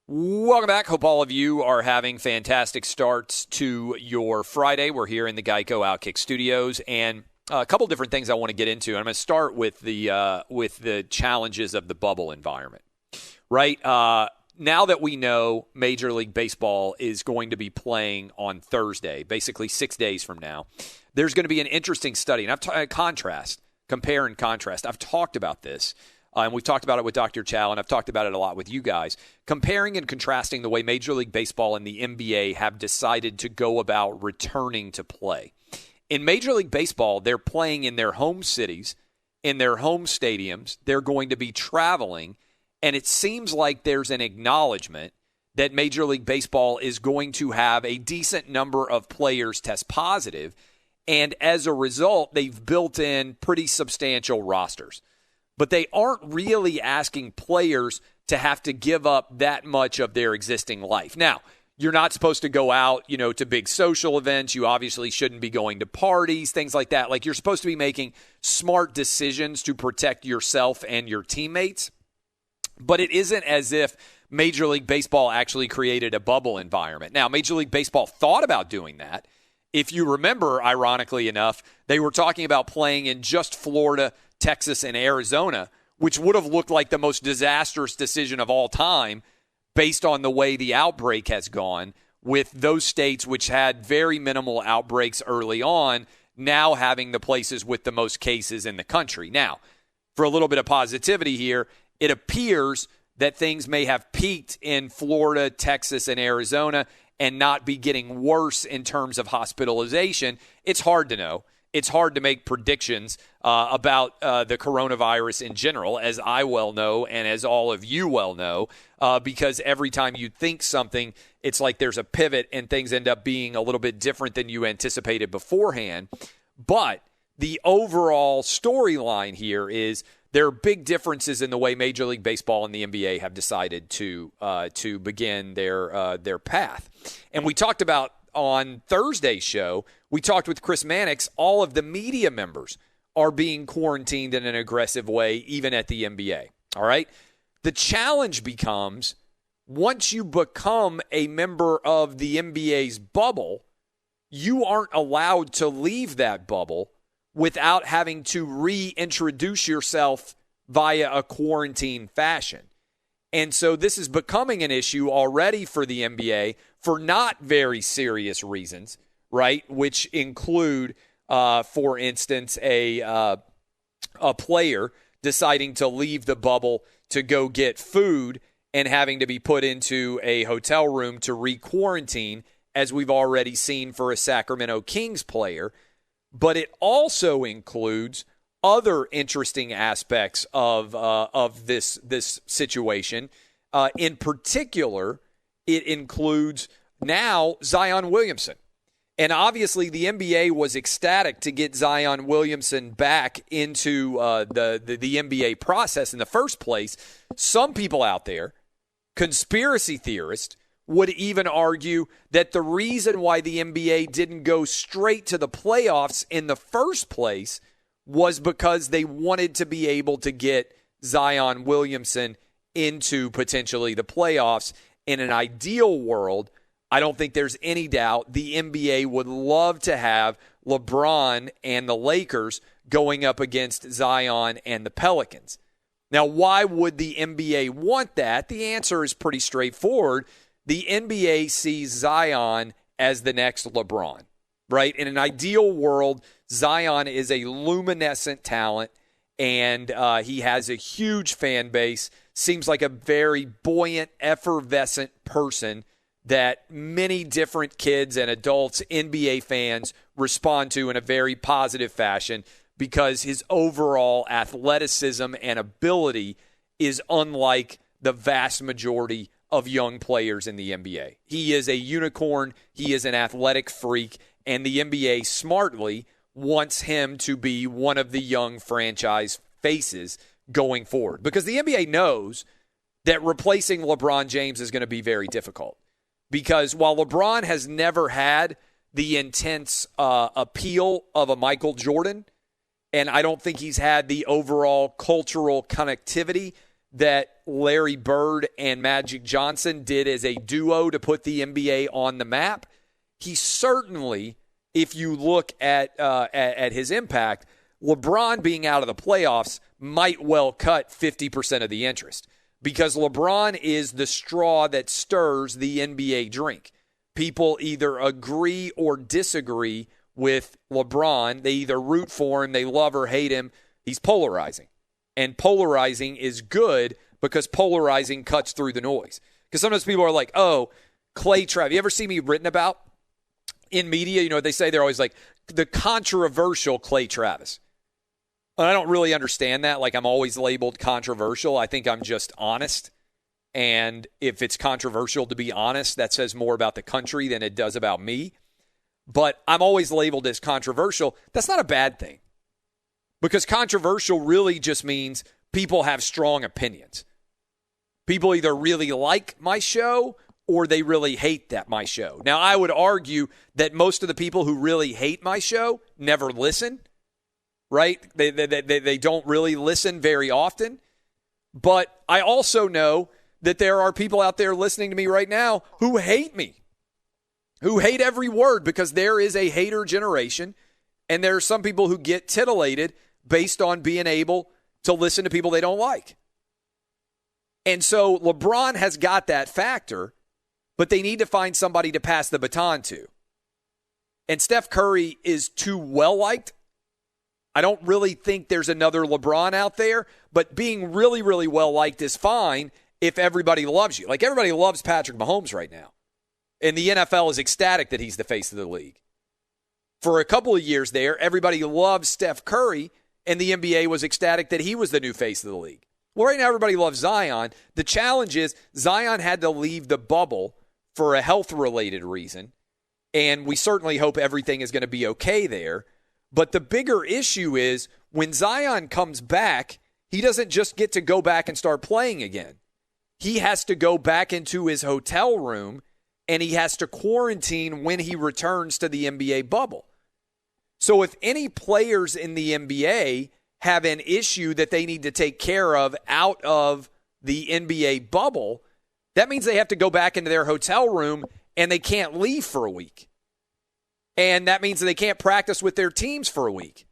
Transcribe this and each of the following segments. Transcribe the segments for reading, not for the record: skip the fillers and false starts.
Welcome back. Hope all of you are having fantastic starts to your Friday. We're here in the Geico OutKick studios, and a couple different things I want to get into. I'm going to start with the challenges of the bubble environment. Right now that we know Major League Baseball is going to be playing on Thursday, basically 6 days from now, there's going to be an interesting study, and compare and contrast. I've talked about this. And we've talked about it with Dr. Chow, and I've talked about it a lot with you guys. Comparing and contrasting the way Major League Baseball and the NBA have decided to go about returning to play. In Major League Baseball, they're playing in their home cities, in their home stadiums. They're going to be traveling, and it seems like there's an acknowledgement that Major League Baseball is going to have a decent number of players test positive, and as a result, they've built in pretty substantial rosters. But they aren't really asking players to have to give up that much of their existing life. Now, you're not supposed to go out, to big social events. You obviously shouldn't be going to parties, things like that. Like, you're supposed to be making smart decisions to protect yourself and your teammates. But it isn't as if Major League Baseball actually created a bubble environment. Now, Major League Baseball thought about doing that. If you remember, ironically enough, they were talking about playing in just Florida, Texas, and Arizona, which would have looked like the most disastrous decision of all time based on the way the outbreak has gone, with those states which had very minimal outbreaks early on now having the places with the most cases in the country. Now, for a little bit of positivity here, it appears that things may have peaked in Florida, Texas, and Arizona and not be getting worse in terms of hospitalization. It's hard to know. It's hard to make predictions about the coronavirus in general, as I well know and as all of you well know, because every time you think something, it's like there's a pivot and things end up being a little bit different than you anticipated beforehand. But the overall storyline here is there are big differences in the way Major League Baseball and the NBA have decided to begin their path. And we talked about on Thursday's show, we talked with Chris Mannix, all of the media members are being quarantined in an aggressive way, even at the NBA. All right? The challenge becomes, once you become a member of the NBA's bubble, you aren't allowed to leave that bubble without having to reintroduce yourself via a quarantine fashion. And so this is becoming an issue already for the NBA for not very serious reasons, right? Which include, for instance, a player deciding to leave the bubble to go get food and having to be put into a hotel room to re-quarantine, as we've already seen for a Sacramento Kings player. But it also includes other interesting aspects of this situation. In particular, it includes now Zion Williamson. And obviously, the NBA was ecstatic to get Zion Williamson back into the NBA process in the first place. Some people out there, conspiracy theorists, would even argue that the reason why the NBA didn't go straight to the playoffs in the first place was because they wanted to be able to get Zion Williamson into potentially the playoffs. In an ideal world, I don't think there's any doubt the NBA would love to have LeBron and the Lakers going up against Zion and the Pelicans. Now, why would the NBA want that? The answer is pretty straightforward. The NBA sees Zion as the next LeBron, right? In an ideal world, Zion is a luminescent talent, and he has a huge fan base, seems like a very buoyant, effervescent person that many different kids and adults, NBA fans, respond to in a very positive fashion because his overall athleticism and ability is unlike the vast majority of young players in the NBA. He is a unicorn. He is an athletic freak, and the NBA smartly wants him to be one of the young franchise faces going forward because the NBA knows that replacing LeBron James is going to be very difficult. Because while LeBron has never had the intense appeal of a Michael Jordan, and I don't think he's had the overall cultural connectivity that Larry Bird and Magic Johnson did as a duo to put the NBA on the map. He certainly, if you look at his impact, LeBron being out of the playoffs might well cut 50% of the interest, because LeBron is the straw that stirs the NBA drink. People either agree or disagree with LeBron. They either root for him, they love or hate him. He's polarizing. And polarizing is good because polarizing cuts through the noise. Because sometimes people are like, oh, Clay Travis. You ever see me written about in media? You know, they say they're always like, the controversial Clay Travis. And I don't really understand that. Like, I'm always labeled controversial. I think I'm just honest. And if it's controversial to be honest, that says more about the country than it does about me. But I'm always labeled as controversial. That's not a bad thing. Because controversial really just means people have strong opinions. People either really like my show or they really hate my show. Now, I would argue that most of the people who really hate my show never listen, right? They don't really listen very often. But I also know that there are people out there listening to me right now who hate me, who hate every word, because there is a hater generation, and there are some people who get titillated based on being able to listen to people they don't like. And so LeBron has got that factor, but they need to find somebody to pass the baton to. And Steph Curry is too well-liked. I don't really think there's another LeBron out there, but being really, really well-liked is fine if everybody loves you. Like, everybody loves Patrick Mahomes right now. And the NFL is ecstatic that he's the face of the league. For a couple of years there, everybody loved Steph Curry, and the NBA was ecstatic that he was the new face of the league. Well, right now everybody loves Zion. The challenge is Zion had to leave the bubble for a health-related reason, and we certainly hope everything is going to be okay there. But the bigger issue is when Zion comes back, he doesn't just get to go back and start playing again. He has to go back into his hotel room, and he has to quarantine when he returns to the NBA bubble. So if any players in the NBA have an issue that they need to take care of out of the NBA bubble, that means they have to go back into their hotel room and they can't leave for a week. And that means that they can't practice with their teams for a week.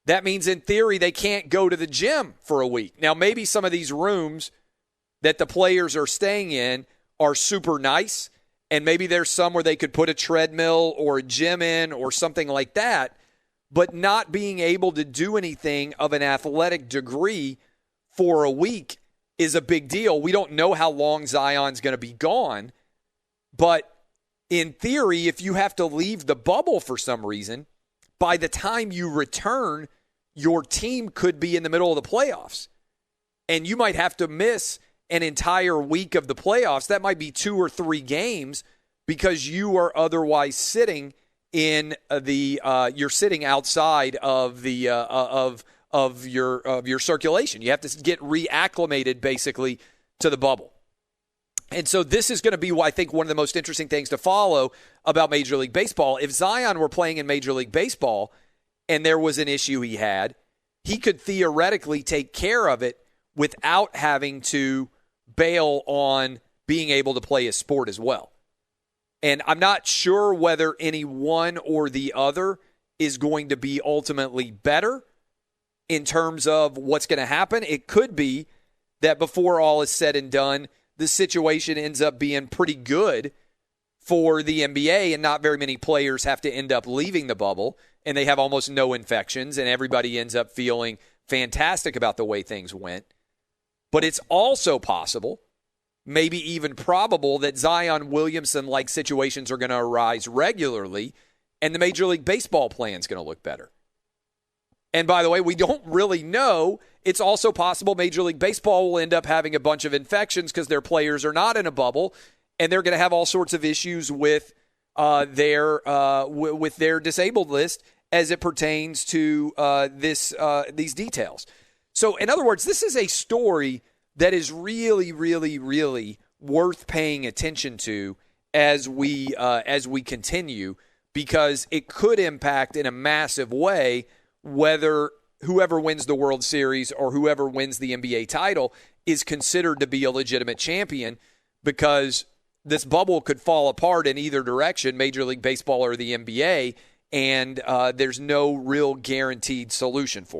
That means, in theory, they can't go to the gym for a week. Now, maybe some of these rooms that the players are staying in are super nice, and maybe there's some where they could put a treadmill or a gym in or something like that, but not being able to do anything of an athletic degree for a week is a big deal. We don't know how long Zion's going to be gone, but in theory, if you have to leave the bubble for some reason, by the time you return, your team could be in the middle of the playoffs. And you might have to miss an entire week of the playoffs. That might be 2 or 3 games because you are otherwise sitting in you're sitting outside of the of your circulation. You have to get reacclimated basically to the bubble. And so this is going to be, I think, one of the most interesting things to follow about Major League Baseball. If Zion were playing in Major League Baseball and there was an issue he could theoretically take care of it without having to bail on being able to play his sport as well. And I'm not sure whether any one or the other is going to be ultimately better in terms of what's going to happen. It could be that before all is said and done, the situation ends up being pretty good for the NBA and not very many players have to end up leaving the bubble and they have almost no infections and everybody ends up feeling fantastic about the way things went. But it's also possible, maybe even probable, that Zion Williamson-like situations are going to arise regularly and the Major League Baseball plan is going to look better. And by the way, we don't really know. It's also possible Major League Baseball will end up having a bunch of infections because their players are not in a bubble, and they're going to have all sorts of issues with their disabled list as it pertains to these details. So, in other words, this is a story that is really, really, really worth paying attention to as we continue, because it could impact in a massive way whether whoever wins the World Series or whoever wins the NBA title is considered to be a legitimate champion, because this bubble could fall apart in either direction, Major League Baseball or the NBA, and there's no real guaranteed solution for it.